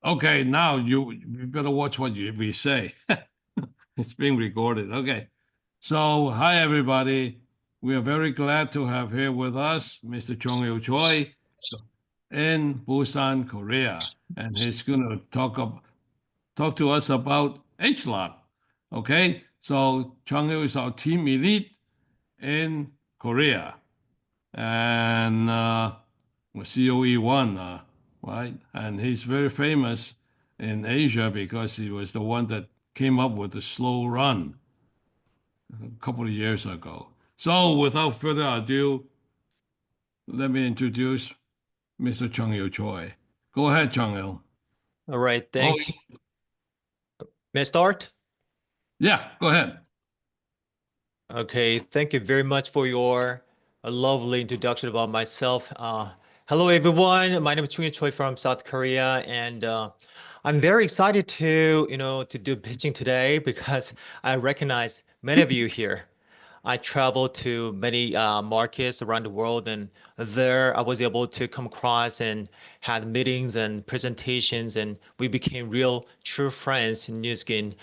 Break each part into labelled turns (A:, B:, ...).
A: Okay, now you better watch what we say. It's being recorded. Okay. So, hi everybody. We are very glad to have here with us Mr. Choi in Busan, Korea, and he's going to talk to us about H-Lock. Okay. So, Chungil is our team elite in Korea, and COE1, right? And he's very famous in Asia because he was the one that came up with the slow run a couple of years ago. So, without further ado, let me introduce Mr. Chungil Choi. Go ahead, Chungil.
B: All right,
A: Oh,
B: thank you. May I start?
A: yeah, go ahead.
B: Okay, thank you very much for your lovely introduction about myself. Hello, everyone. My name is Choi from South Korea, and I'm very excited to do pitching today because I recognize many of you here. I traveled to many markets around the world, and there I was able to come across and had meetings and presentations, and we became real, true friends in New Skin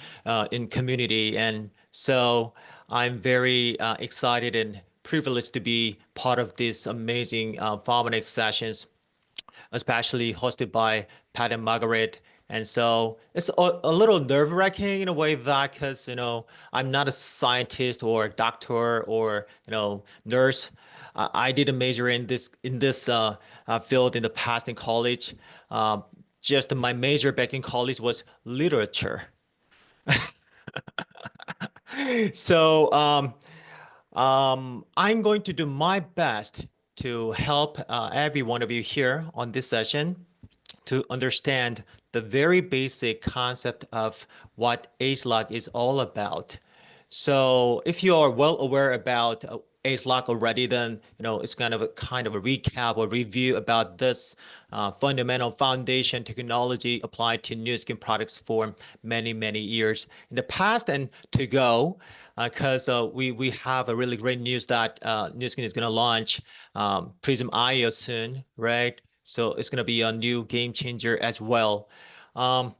B: in community. And so I'm very excited and privileged to be part of these amazing Phonics sessions, especially hosted by Pat and Margaret. And so it's a little nerve-wracking in a way that because, I'm not a scientist or a doctor or, nurse. I didn't major in this field in the past in college. Just my major back in college was literature. So I'm going to do my best to help every one of you here on this session to understand the very basic concept of what ACE-Lock is all about. So if you are well aware about ACE-Lock already, then it's kind of a recap or review about this fundamental foundation technology applied to new skin products for many, many years in the past and to go. Because we have a really great news that New Skin is going to launch Prism IO soon, right? So it's going to be a new game changer as well. Um,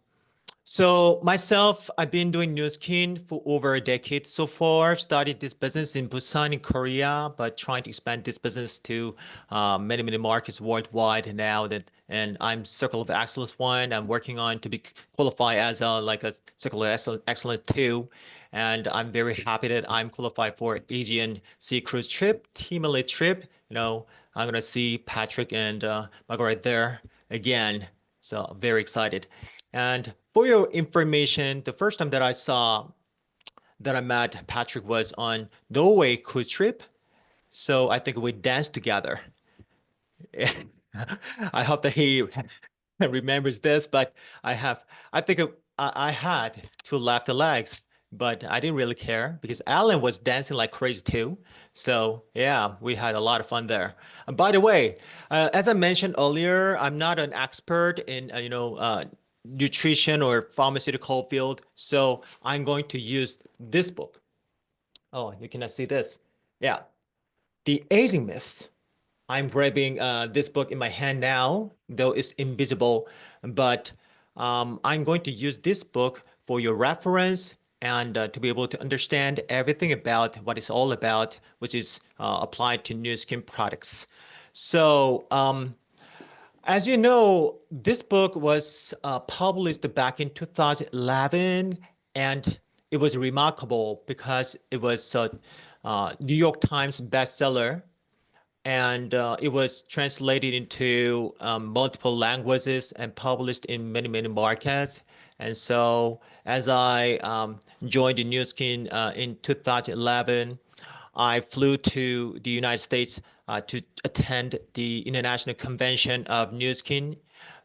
B: so myself, I've been doing new skin for over a decade so far. Started this business in Busan in Korea, but trying to expand this business to many, many markets worldwide now. And I'm Circle of Excellence 1. I'm working on to be qualified as a Circle of Excellence 2. And I'm very happy that I'm qualified for Asian Sea Cruise trip, Team Elite trip. I'm gonna see Patrick and Margaret there again. So I'm very excited. And for your information, the first time that I met Patrick was on Norway cruise trip. So I think we danced together. I hope that he remembers this, but I think I had two left legs, but I didn't really care because Alan was dancing like crazy too. So yeah, we had a lot of fun there. And by the way, as I mentioned earlier, I'm not an expert in nutrition or pharmaceutical field, so I'm going to use this book. Oh, you cannot see this. Yeah, The Aging Myth. I'm grabbing this book in my hand now, though it's invisible, but I'm going to use this book for your reference and to be able to understand everything about what it's all about, which is applied to new skin products. So, as you know, this book was published back in 2011, and it was remarkable because it was a New York Times bestseller and it was translated into multiple languages and published in many, many markets. And so as I joined the New Skin in 2011, I flew to the United States to attend the International Convention of New Skin.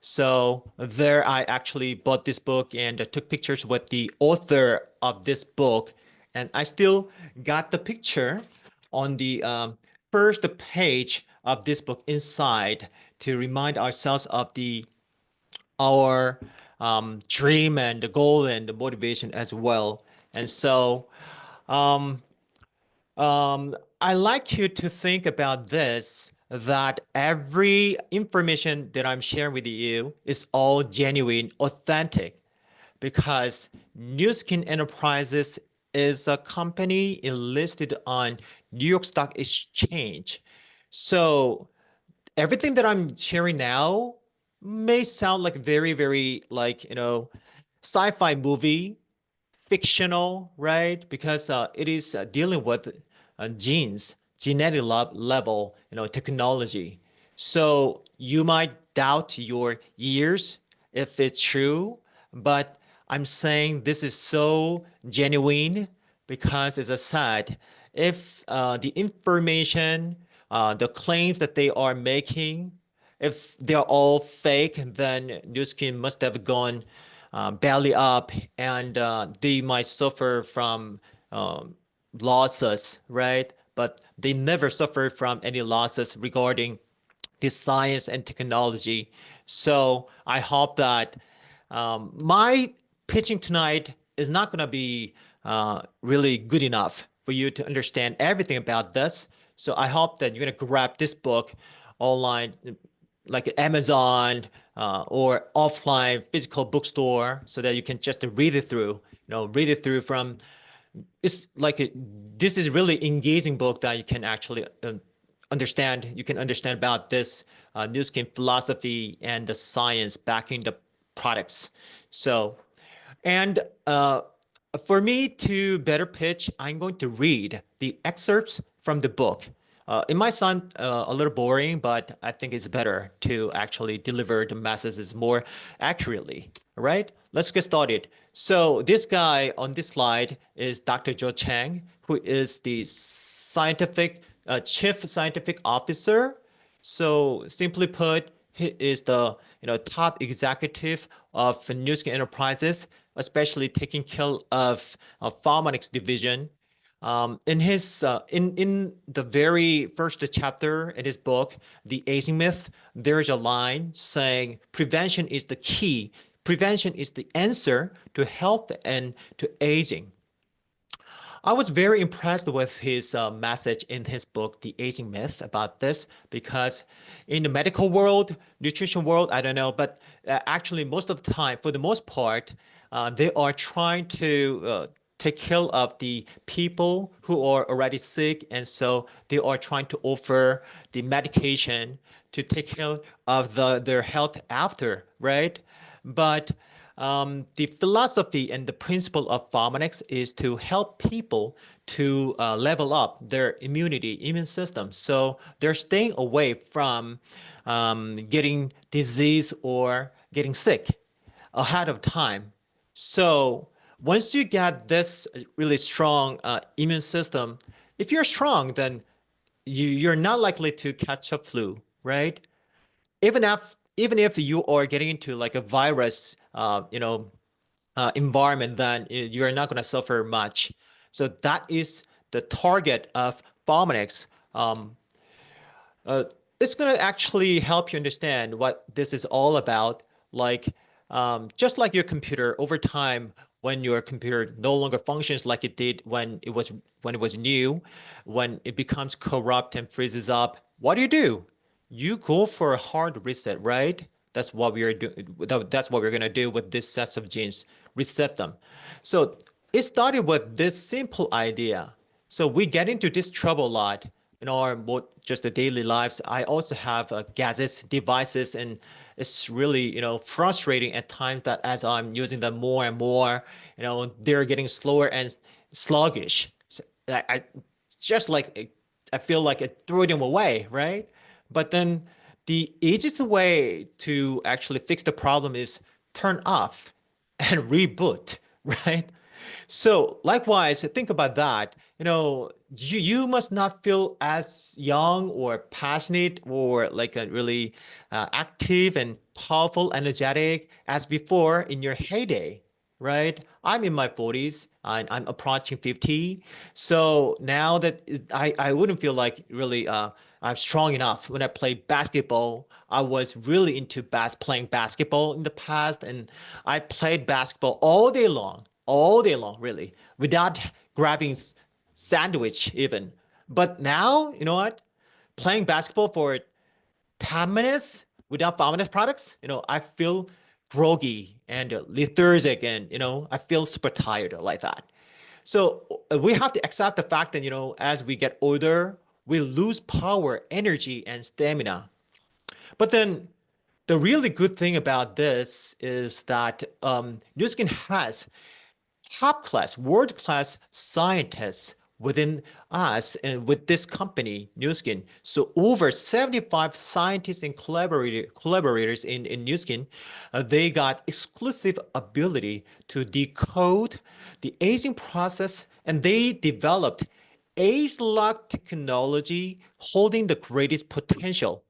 B: So there I actually bought this book and took pictures with the author of this book. And I still got the picture on the first page of this book inside to remind ourselves of our dream and the goal and the motivation as well. And so um, I like you to think about this that every information that I'm sharing with you is all genuine, authentic, because New Skin Enterprises is a company listed on New York Stock Exchange. So everything that I'm sharing now may sound like very, very like, sci-fi movie, fictional, right? Because it is dealing with genes, genetic level, technology. So you might doubt your ears if it's true, but I'm saying this is so genuine because, as I said, if the information, the claims that they are making, if they're all fake, then New Skin must have gone belly up, and they might suffer from um, losses, right? But they never suffer from any losses regarding the science and technology. So I hope that my pitching tonight is not going to be really good enough for you to understand everything about this. So I hope that you're going to grab this book online, like Amazon or offline physical bookstore, so that you can just read it through. Read it through from. It's like this is really engaging book that you can actually understand. You can understand about this New Skin philosophy and the science backing the products. So, and for me to better pitch, I'm going to read the excerpts from the book. It might sound a little boring, but I think it's better to actually deliver the messages more accurately. All right, let's get started. So this guy on this slide is Dr. Joe Chang, who is the chief scientific officer. So simply put, he is the top executive of New Skin Enterprises, especially taking care of Pharmonics division. In the very first chapter in his book, The Aging Myth, there's a line saying prevention is the key. Prevention is the answer to health and to aging. I was very impressed with his message in his book, The Aging Myth, about this, because in the medical world, nutrition world, I don't know, but actually most of the time, for the most part, they are trying to take care of the people who are already sick, and so they are trying to offer the medication to take care of their health after, right? But the philosophy and the principle of Pharmonics is to help people to level up their immune system. So they're staying away from getting disease or getting sick ahead of time. So once you get this really strong immune system, if you're strong, then you're not likely to catch a flu, right? Even if you are getting into like a virus, environment, then you are not going to suffer much. So that is the target of Pharmonics. Um, uh, it's going to actually help you understand what this is all about. Like, just like your computer, over time, when your computer no longer functions like it did when it was new, when it becomes corrupt and freezes up, what do? You go for a hard reset, right? That's what we are doing. That's what we're gonna do with this sets of genes, reset them. So it started with this simple idea. So we get into this trouble a lot in our just the daily lives. I also have gadgets, devices, and it's really frustrating at times that as I'm using them more and more, they're getting slower and sluggish. So I just like I feel like I threw them away, right? But then the easiest way to actually fix the problem is turn off and reboot, right? So likewise, think about that. You must not feel as young or passionate or like a really active and powerful, energetic as before in your heyday, right? I'm in my 40s. I'm approaching 50. So now that I wouldn't feel like really I'm strong enough. When I play basketball, I was really into playing basketball in the past, and I played basketball all day long, really, without grabbing sandwich even. But now, you know what? Playing basketball for 10 minutes without 5 minutes products, I feel groggy and lethargic, and I feel super tired like that. So we have to accept the fact that, as we get older, we lose power, energy, and stamina. But then the really good thing about this is that Nu Skin has top class, world class scientists within us and with this company, Nu Skin. So over 75 scientists and collaborators in Nu Skin, they got exclusive ability to decode the aging process, and they developed age-lock technology holding the greatest potential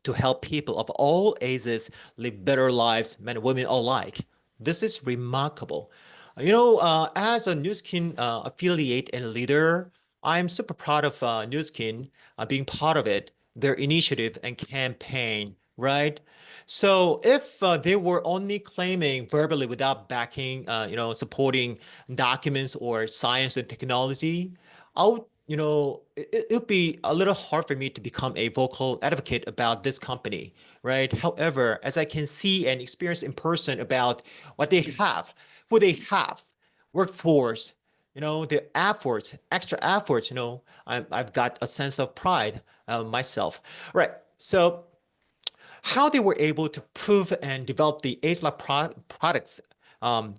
B: to help people of all ages live better lives, men and women alike. This is remarkable. As a Nu Skin affiliate and leader, I'm super proud of Nu Skin being part of it, their initiative and campaign, right? So if they were only claiming verbally without backing, supporting documents or science and technology, I would, it would be a little hard for me to become a vocal advocate about this company, right? However, as I can see and experience in person about what they have, who they have, workforce, the efforts, extra efforts, I've got a sense of pride myself. Right. So how they were able to prove and develop the ASLA products.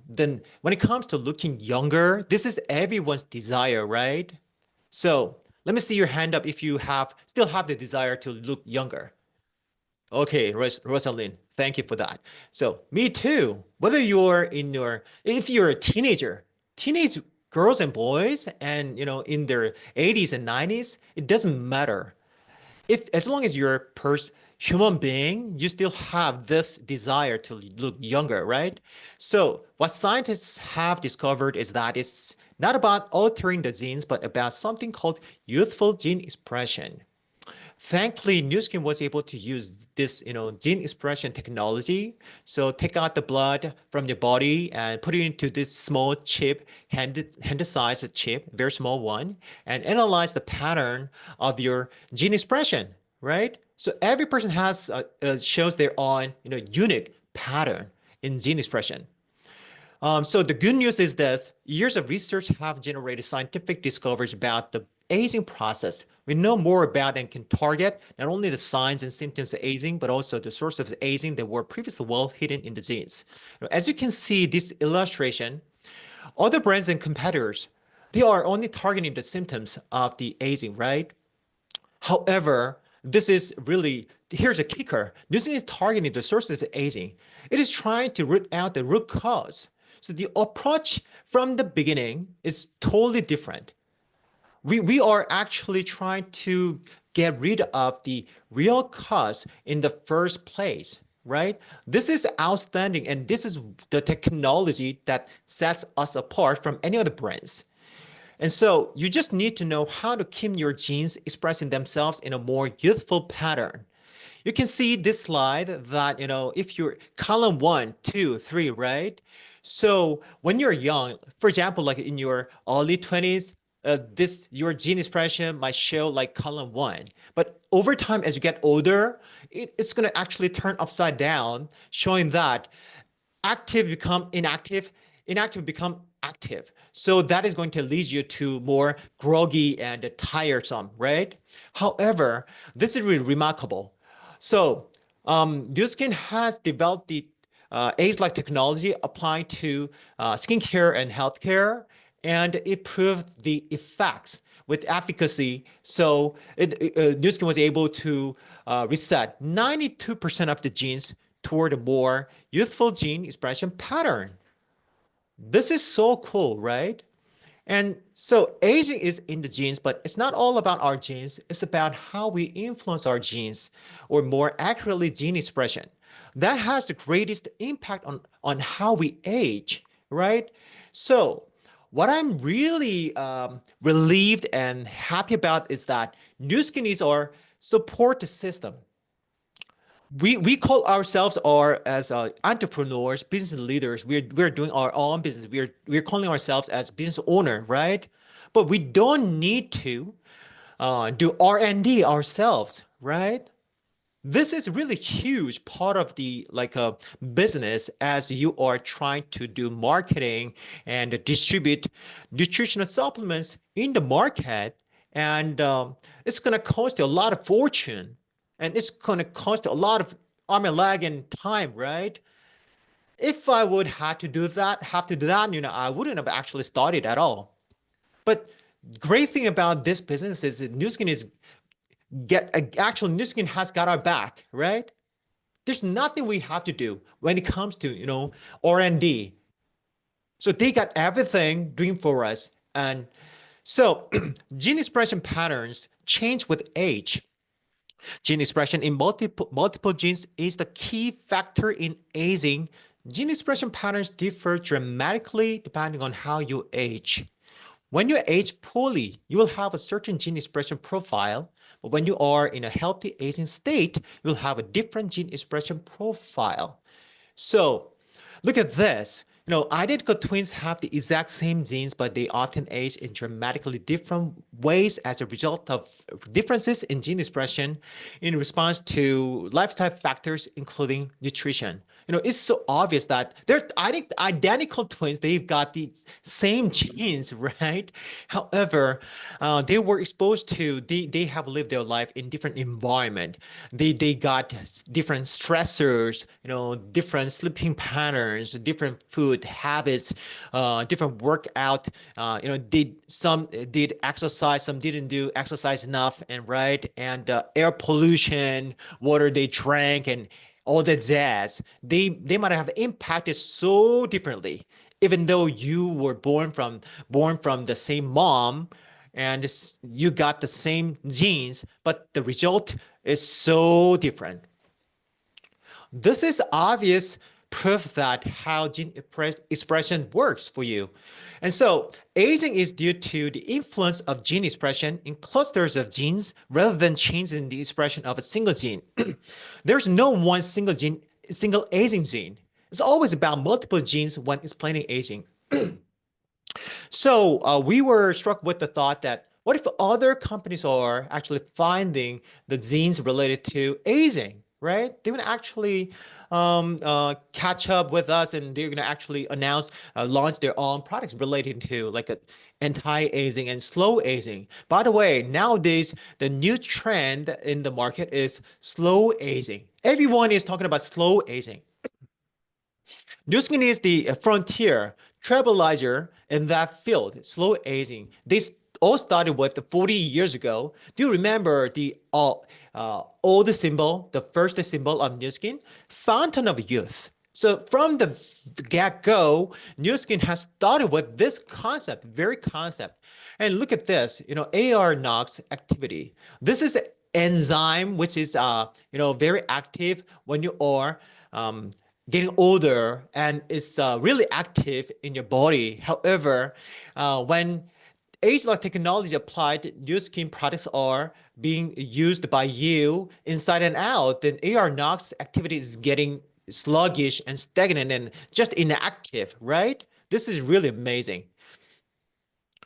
B: Then when it comes to looking younger, this is everyone's desire, right? So let me see your hand up if you still have the desire to look younger. Okay, Rosalind, thank you for that. So me too. Whether if you're a teenage girls and boys, and in their 80s and 90s, it doesn't matter. As long as you're a human being, you still have this desire to look younger, right? So what scientists have discovered is that it's not about altering the genes, but about something called youthful gene expression. Thankfully, Nu Skin was able to use this, gene expression technology. So take out the blood from your body and put it into this small chip, hand-sized chip, very small one, and analyze the pattern of your gene expression, right? So every person shows their own, unique pattern in gene expression. So the good news is this: years of research have generated scientific discoveries about the aging process. We know more about and can target not only the signs and symptoms of aging, but also the source of aging that were previously well hidden in the genes. As you can see this illustration, other brands and competitors, they are only targeting the symptoms of the aging, right? However, here's a kicker. Nu Skin is targeting the sources of aging. It is trying to root out the root cause. So the approach from the beginning is totally different. We are actually trying to get rid of the real cause in the first place, right? This is outstanding, and this is the technology that sets us apart from any other brands. And so you just need to know how to keep your genes expressing themselves in a more youthful pattern. You can see this slide that, if you're column 1, 2, 3, right? So when you're young, for example, like in your early 20s, your gene expression might show like column 1. But over time, as you get older, it's going to actually turn upside down, showing that active become inactive, inactive become active. So that is going to lead you to more groggy and tiresome, right? However, this is really remarkable. So Nu Skin has developed the age-like technology applying to skincare and healthcare, and it proved the effects with efficacy. So Nu Skin was able to reset 92% of the genes toward a more youthful gene expression pattern. This is so cool, right? And so aging is in the genes, but it's not all about our genes. It's about how we influence our genes, or more accurately, gene expression. That has the greatest impact on how we age, right? So what I'm really relieved and happy about is that Nu Skin is our support system. We call ourselves as entrepreneurs, business leaders. We're doing our own business. We're calling ourselves as business owner, right? But we don't need to do R&D ourselves, right? This is really huge part of the business as you are trying to do marketing and distribute nutritional supplements in the market. And it's going to cost you a lot of fortune, and it's going to cost a lot of arm and leg and time, right? If I would have to do that, I wouldn't have actually started at all. But great thing about this business is that Nu Skin is actually Nu Skin has got our back, right? There's nothing we have to do when it comes to R&D. So they got everything doing for us. And so gene expression patterns change with age. Gene expression in multiple genes is the key factor in aging. Gene expression patterns differ dramatically depending on how you age. When you age poorly, you will have a certain gene expression profile, but when you are in a healthy aging state, you'll have a different gene expression profile. So look at this. Identical twins have the exact same genes, but they often age in dramatically different ways as a result of differences in gene expression in response to lifestyle factors, including nutrition. It's so obvious that they're identical twins. They've got the same genes, right? However, they were exposed to, they have lived their life in different environment. They got different stressors, different sleeping patterns, different food habits, different workout. Some did exercise, some didn't do exercise enough, and air pollution, water they drank, and all that jazz. They might have impacted so differently, even though you were born from the same mom and you got the same genes, but the result is so different. This is obvious proof that how gene expression works for you. And so aging is due to the influence of gene expression in clusters of genes rather than changes in the expression of a single gene. There's no one single aging gene. It's always about multiple genes when explaining aging. So we were struck with the thought that what if other companies are actually finding the genes related to aging, right? They would actually catch up with us, and they're going to actually launch their own products related to like anti-aging and slow aging. By the way, nowadays, the new trend in the market is slow aging. Everyone is talking about slow aging. Nu Skin is the frontier trailblazer in that field, slow aging. They all started with 40 years ago. Do you remember the old symbol, the first symbol of Nu Skin? Fountain of Youth. So from the get-go, Nu Skin has started with this concept, very concept. And look at this, AR-NOx activity. This is an enzyme which is very active when you are getting older, and it's really active in your body. However, when age-lock technology applied, Nu Skin products are being used by you inside and out, then AR-NOx activity is getting sluggish and stagnant and just inactive, right? This is really amazing.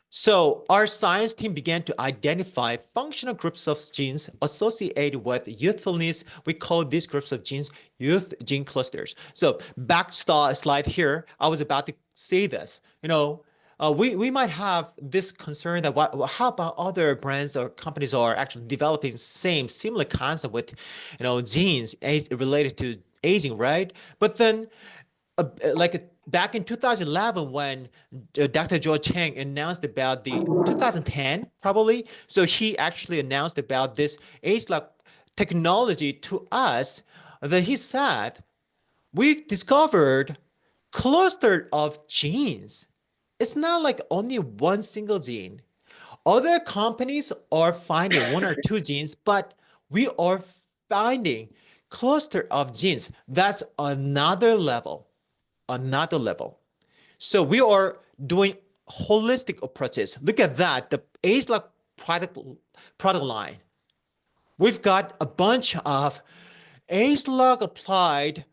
B: So our science team began to identify functional groups of genes associated with youthfulness. We call these groups of genes youth gene clusters. So back slide here, I was about to say this. We might have this concern that how about other brands or companies are actually developing similar concept with genes related to aging, right? But then back in 2011 when Dr. Joe Chang announced about the 2010 probably, so he actually announced about this age-lock technology to us, that he said we discovered cluster of genes. It's not like only one single gene. Other companies are finding one or two genes, but we are finding cluster of genes. That's another level. So we are doing holistic approaches. Look at that, the age-lock product line. We've got a bunch of age-lock applied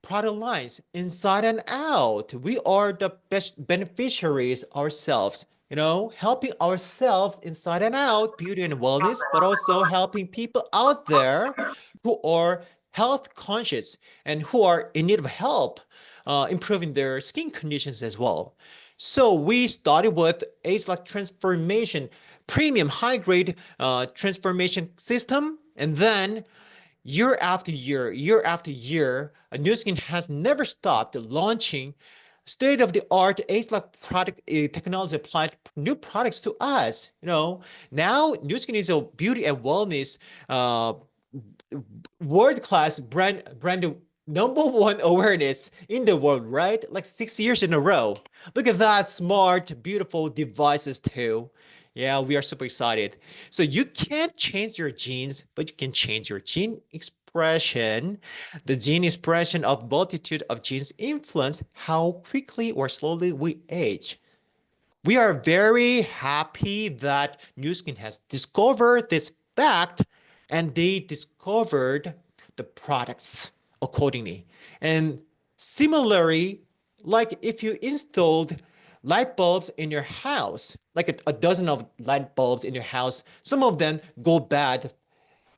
B: product lines inside and out. We are the best beneficiaries ourselves. helping ourselves inside and out, beauty and wellness, but also helping people out there who are health conscious and who are in need of help, improving their skin conditions as well. So we started with age-lock transformation, premium high-grade transformation system, and then year after year, year after year, Nu Skin has never stopped launching state-of-the-art age-lock product technology applied new products to us. Now Nu Skin is a beauty and wellness world-class brand #1 awareness in the world, right? Like 6 years in a row. Look at that smart, beautiful devices too. Yeah, we are super excited. So you can't change your genes, but you can change your gene expression. The gene expression of multitude of genes influence how quickly or slowly we age. We are very happy that Nu Skin has discovered this fact and they discovered the products accordingly. And similarly, like if you installed light bulbs in your house, like a dozen of light bulbs in your house, some of them go bad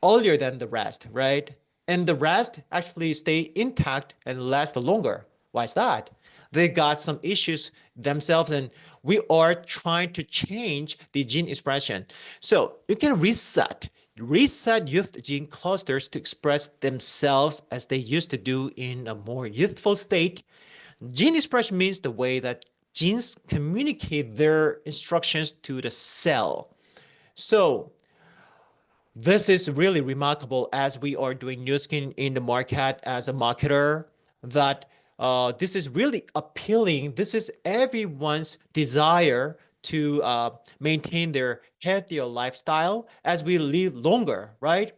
B: earlier than the rest, right? And the rest actually stay intact and last longer. Why is that? They got some issues themselves, and we are trying to change the gene expression. So you can reset youth gene clusters to express themselves as they used to do in a more youthful state. Gene expression means the way that genes communicate their instructions to the cell. So this is really remarkable as we are doing Nu Skin in the market as a marketer, that this is really appealing. This is everyone's desire to maintain their healthier lifestyle as we live longer, right?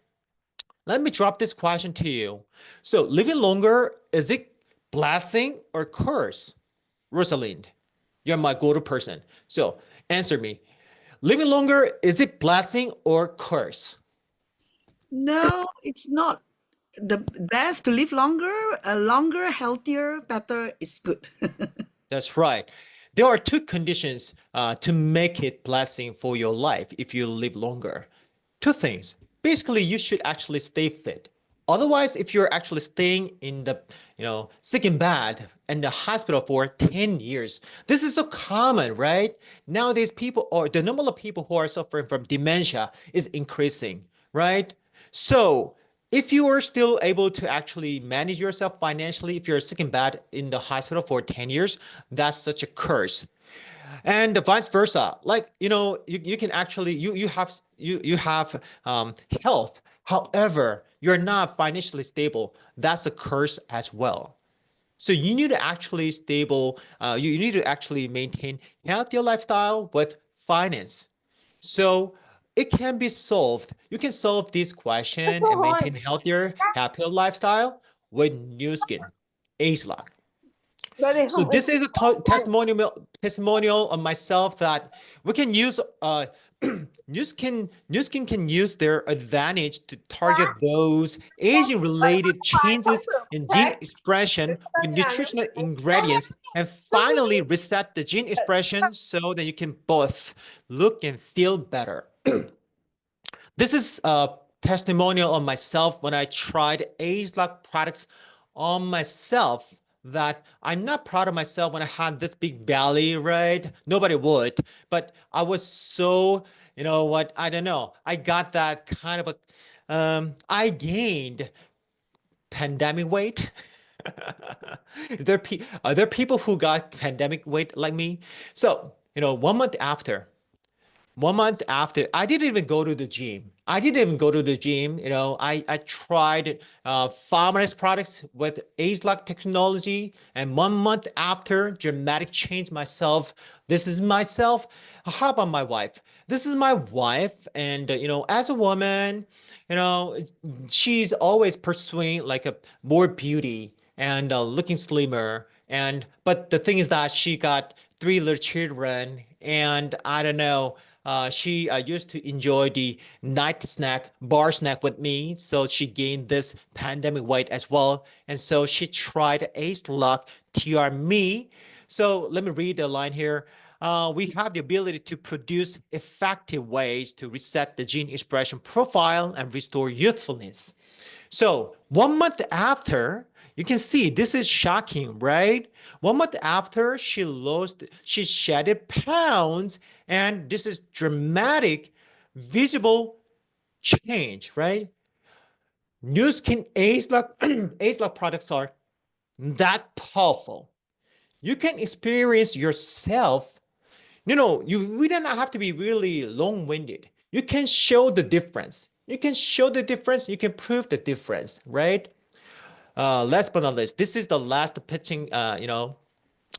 B: Let me drop this question to you. So living longer, is it blessing or curse? Rosalind, you're my go-to person. So answer me. Living longer, is it blessing or curse?
C: No, it's not. The best to live longer, longer, healthier, better is good.
B: That's right. There are two conditions to make it blessing for your life if you live longer. Two things. Basically, you should actually stay fit. Otherwise, if you're actually staying in the, sick and bad in the hospital for 10 years, this is so common, right? Nowadays, the number of people who are suffering from dementia is increasing, right? So if you are still able to actually manage yourself financially, if you're sick and bad in the hospital for 10 years, that's such a curse. And vice versa, like you can actually you have health, however you're not financially stable, that's a curse as well. So you need to actually you need to actually maintain healthier lifestyle with finance. So it can be solved. You can solve this question and maintain healthier, happier lifestyle with Nu Skin, age-lock. So this is a testimonial of myself that we can use Nu Skin can use their advantage to target those aging related changes in gene expression with nutritional ingredients and finally reset the gene expression so that you can both look and feel better. This is a testimonial of myself when I tried age-lock products on myself, that I'm not proud of myself when I had this big belly, right? Nobody would, but I was so, I don't know. I got that kind of I gained pandemic weight. Are there people who got pandemic weight like me? So, 1 month after, I didn't even go to the gym. I tried Farmers products with age-lock technology, and 1 month after, dramatic change myself. This is myself. How about my wife? This is my wife, and as a woman, she's always pursuing like a more beauty and looking slimmer. But the thing is that she got 3 little children, and I don't know. She used to enjoy the bar snack with me. So she gained this pandemic weight as well. And so she tried age-lock TR Me. So let me read the line here. we have the ability to produce effective ways to reset the gene expression profile and restore youthfulness. So 1 month after, you can see this is shocking, right? 1 month after she shedded pounds, and this is dramatic, visible change, right? New skin age-lock age-lock products are that powerful. You can experience yourself. We don't have to be really long-winded. You can show the difference. You can show the difference. You can prove the difference, right? Last but not least, this is the last pitching,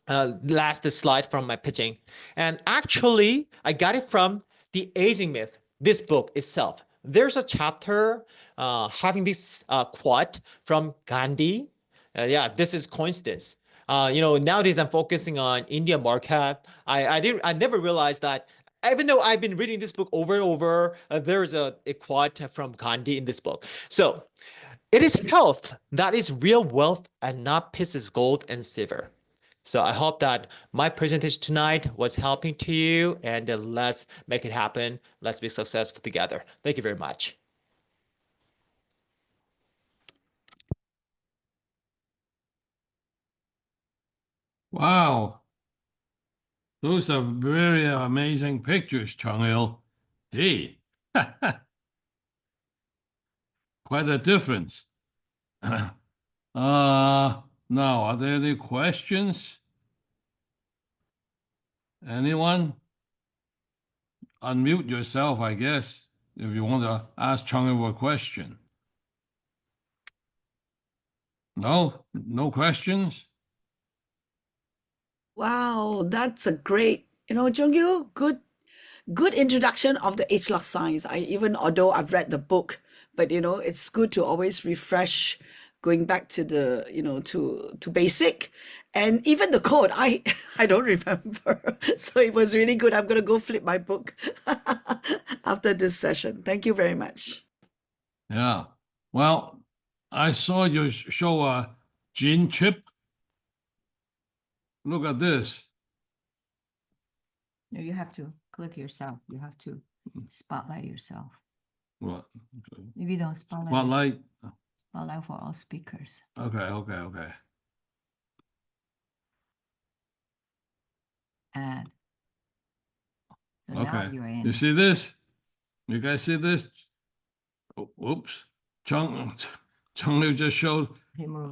B: last slide from my pitching. And actually, I got it from The Aging Myth, this book itself. There's a chapter having this quote from Gandhi. Yeah, this is coincidence. Nowadays I'm focusing on India market. I never realized that even though I've been reading this book over and over, there's a quote from Gandhi in this book. So it is health that is real wealth and not pieces gold and silver. So I hope that my presentation tonight was helping to you, and let's make it happen. Let's be successful together. Thank you very much.
A: Wow. Those are very amazing pictures, Chungil. Gee, quite a difference. Now, are there any questions? Anyone? Unmute yourself, I guess, if you want to ask Chungil a question. No? No questions?
C: Wow, that's a great, Jungyu, good introduction of the age lock science. Although I've read the book, but it's good to always refresh, going back to the, to basic, and even the code. I don't remember, so it was really good. I'm gonna go flip my book after this session. Thank you very much.
A: Yeah. Well, I saw you show a gene chip. Look at this.
D: No, you have to click yourself. You have to spotlight yourself.
A: What?
D: Maybe don't spotlight.
A: Spotlight.
D: Spotlight for all speakers.
A: Okay.
D: And so now
A: Okay.
D: you're in.
A: You see this? You guys see this? Oops. Chungli just showed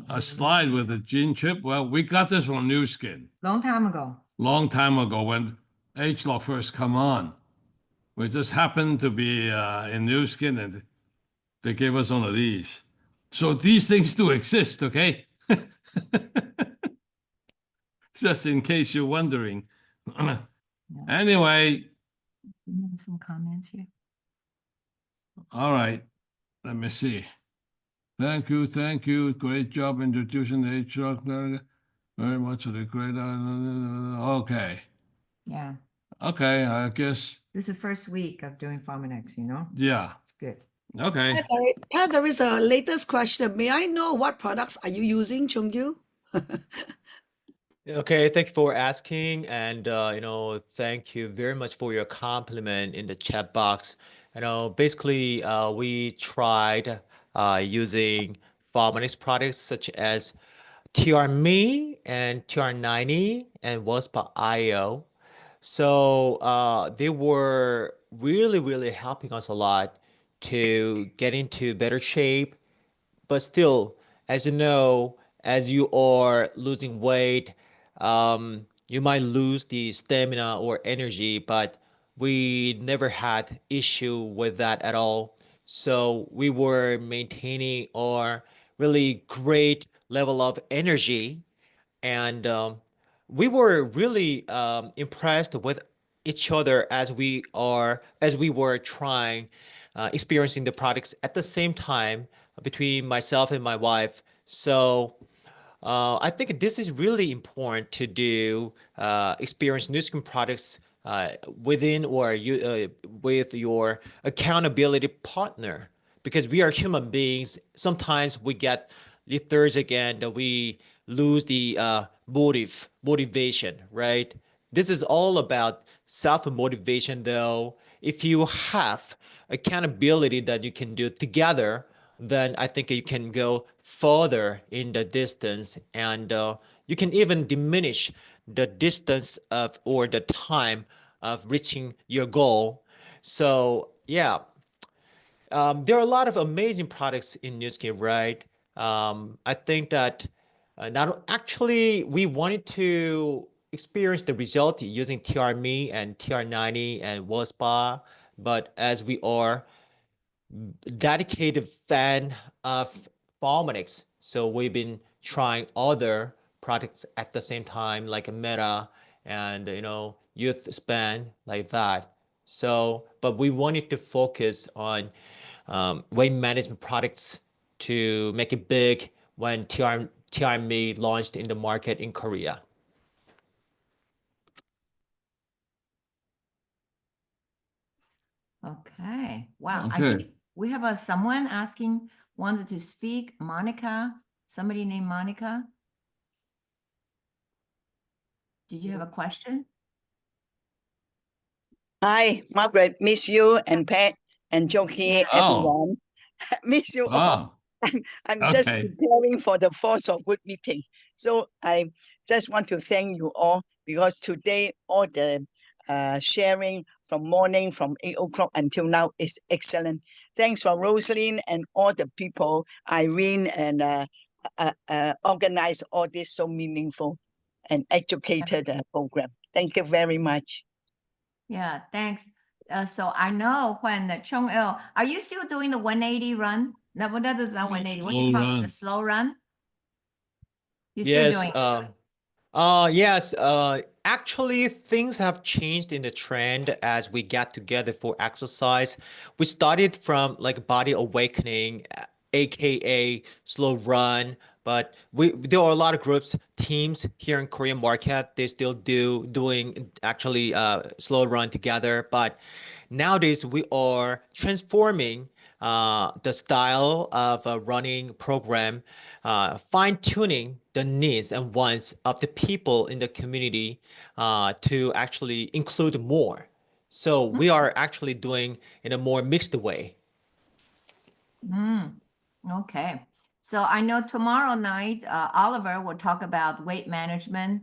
A: a slide with a gene chip. Well, we got this from New Skin
D: Long time ago.
A: long time ago when HLOC first come on. We just happened to be in New Skin and they gave us one of these. So these things do exist, okay? Just in case you're wondering. Anyway,
D: We have some comments here.
A: all right. Let me see. Thank you. Great job introducing the HLOC. Very much of the great. Okay.
D: Yeah.
A: Okay, I guess.
D: This is the first week of doing Pharmanex,
A: Yeah.
D: It's good.
A: Okay.
C: Pat, there is a latest question. May I know what products are you using, Chungyu?
B: Okay, thank you for asking, and thank you very much for your compliment in the chat box. Basically, we tried using Pharmanex products such as TRMe and TR90 and WASPA IO. So they were really, really helping us a lot to get into better shape. But still, as you know, as you are losing weight, you might lose the stamina or energy, but we never had issue with that at all. So we were maintaining our really great level of energy, and we were really impressed with each other as we were trying experiencing the products at the same time between myself and my wife. So I think this is really important to do experience new skin products within or with your accountability partner, because we are human beings. Sometimes we get lethargic and we lose the motivation, right? this is all about self-motivation though. If you have accountability that you can do together, then I think you can go further in the distance, and you can even diminish the distance of or the time of reaching your goal. So yeah, there are a lot of amazing products in Newscape, right? I think that not actually we wanted to experience the result using TRMe and TR90 and WellSpa, but as we are dedicated fan of Pharmanex, so we've been trying other products at the same time, like a Meta and Youth Span, like that. So, but we wanted to focus on weight management products to make it big when TRMe launched in the market in Korea.
D: Okay. Wow. I
A: Okay.
D: think we have someone asking, wanted to speak. Monica, somebody named Monica. Did you have a question?
E: Hi, Margaret. Miss you and Pat and Joki,
D: Yeah.
A: Oh,
E: everyone. Miss you all.
A: oh,
E: I'm just
A: okay.
E: preparing for the Force of Good meeting. So I just want to thank you all because today all the sharing from morning from 8 o'clock until now is excellent. Thanks for Rosalind and all the people, Irene and organize all this so meaningful and educated program. Thank you very much.
D: Yeah, thanks. So I know when the Chungil, are you still doing the 180 run? No, well, that is not 180. What do you
A: Slow
D: call it? The
A: run.
D: slow run? You're still doing
B: Yes,
D: it?
B: yes, actually things have changed in the trend as we get together for exercise. We started from like body awakening, aka slow run, but there are a lot of groups, teams here in Korean market, they still doing actually slow run together, but nowadays we are transforming the style of a running program, fine-tuning the needs and wants of the people in the community to actually include more. So we are actually doing in a more mixed way.
D: Mm, okay. So I know tomorrow night, Oliver will talk about weight management.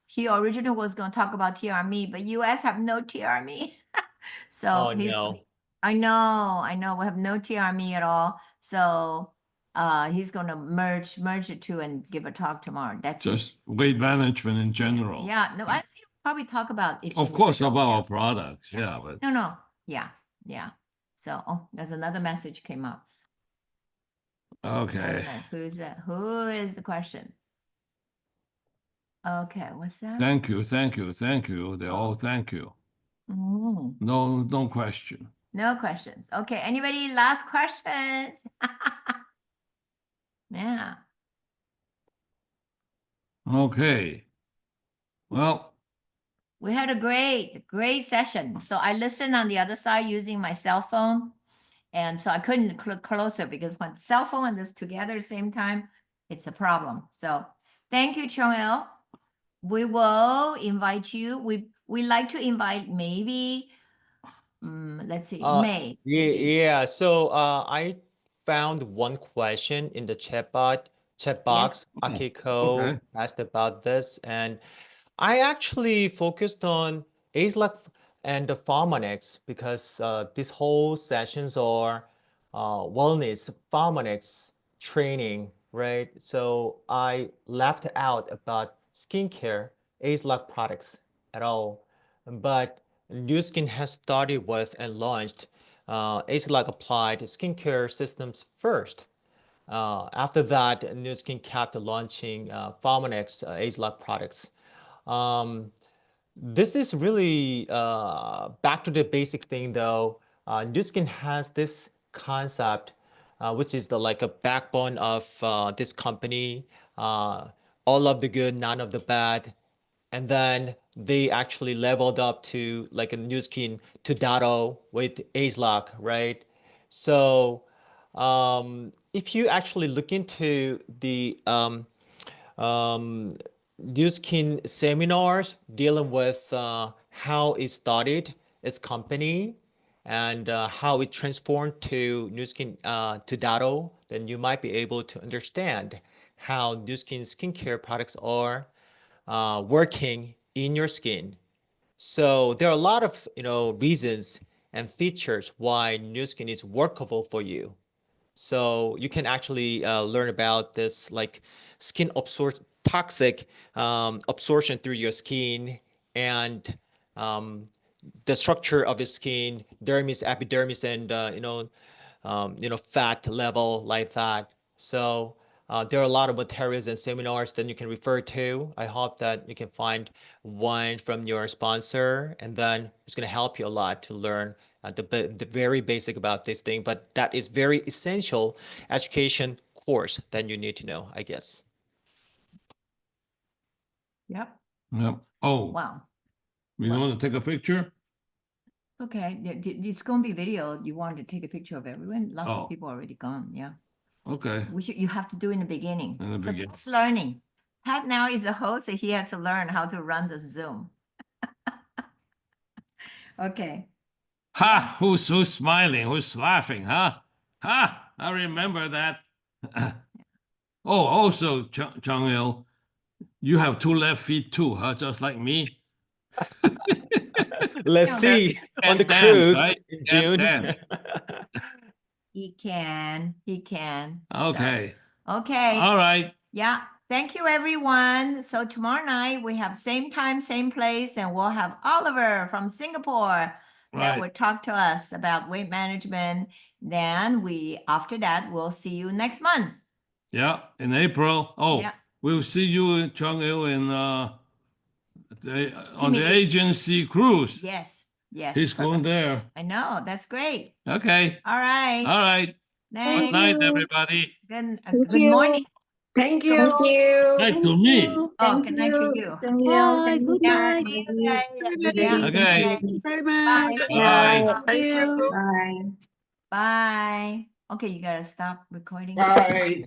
D: He originally was going to talk about TRMe, but US have no TRMe. So
B: Oh
D: he's,
B: no.
D: I know, we have no TRMe at all. So he's going to merge the two and give a talk tomorrow. That's it.
A: Just weight management in general.
D: Yeah, no, I think we'll probably talk about each
A: Of course,
D: individual,
A: about
D: yeah.
A: our products.
D: Yeah.
A: Yeah, but
D: No, yeah. So, oh, there's another message came up.
A: okay.
D: Who's that? Who is the question? Okay, what's that?
A: Thank you, thank you, thank you. They all thank you.
D: Mm,
A: No question.
D: no questions. Okay, anybody last questions? Yeah.
A: Okay. Well,
D: We had a great session. So I listened on the other side using my cell phone. And so I couldn't click closer because when cell phone and this together at the same time, it's a problem. So thank you, Chungil. We will invite you. We like to invite maybe, let's see, May. maybe.
B: Yeah, so I found one question in the chat box. Akiko
A: okay.
B: asked about this, and I actually focused on ASLAC and the Pharmanex because these whole sessions are wellness Pharmanex training, right? So I left out about skincare ASLAC products at all. But Nu Skin has started with and launched ASLAC applied skincare systems first. After that, Nu Skin kept launching Pharmanex ASLAC products. Um, this is really back to the basic thing though. Nu Skin has this concept, which is the like a backbone of this company. All of the good, none of the bad. And then they actually leveled up to like a Nu Skin 2.0 with ASLAC, right? So if you actually look into the New Skin seminars dealing with how it started, its company, and how it transformed to New Skin to Dado, then you might be able to understand how New Skin skincare products are working in your skin. So there are a lot of reasons and features why New Skin is workable for you. So you can actually learn about this like skin absorption, toxic absorption through your skin, and the structure of your skin, dermis, epidermis, and fat level like that. So there are a lot of materials and seminars that you can refer to. I hope that you can find one from your sponsor, and then it's going to help you a lot to learn the very basic about this thing. But that is very essential education course that you need to know, I guess.
D: Yep.
A: Yep. Oh,
D: Wow.
A: we
D: What?
A: want to take a picture?
D: Okay. It's going to be video. You want to take a picture of everyone? Lots
A: Oh.
D: of people already gone. Yeah.
A: Okay.
D: You have to do in the beginning.
A: In the
D: So
A: beginning.
D: that's learning. Pat now is a host, and he has to learn how to run the Zoom. Okay.
A: Ha! Who's smiling? Who's laughing? Huh? Ha! I remember that. Oh, also, Chungil, you have 2 left feet too, huh? Just like me.
B: Let's
D: Yeah.
B: see on the
A: Can't dance,
B: cruise
A: right?
B: in
A: Can't
B: June.
A: dance.
D: He can.
A: Okay.
D: So, okay.
A: All right.
D: Yeah. Thank you, everyone. So tomorrow night we have same time, same place, and we'll have Oliver from Singapore that
A: Right.
D: will talk to us about weight management. Then after that, we'll see you next month.
A: Yeah. In April. Oh,
D: Yeah.
A: we'll see you, Chungil, in on the
D: Timmy.
A: agency cruise.
D: Yes. Yes.
A: He's going
D: perfect.
A: there.
D: I know. That's great.
A: Okay.
D: All right.
A: All right. Good
D: Thanks.
A: night, everybody.
D: Good morning.
F: Thank you.
G: Thank you.
A: Night to me.
D: Oh, good night to you.
F: Thank you.
C: Bye.
F: Thank you.
C: Good
D: Yeah,
C: night.
D: see you guys.
C: Everybody.
D: Yeah.
A: Okay.
C: Thank you very
D: Bye.
C: much.
A: Bye.
G: Bye.
F: Thank you.
D: Bye. Okay, you gotta stop recording.
G: Bye.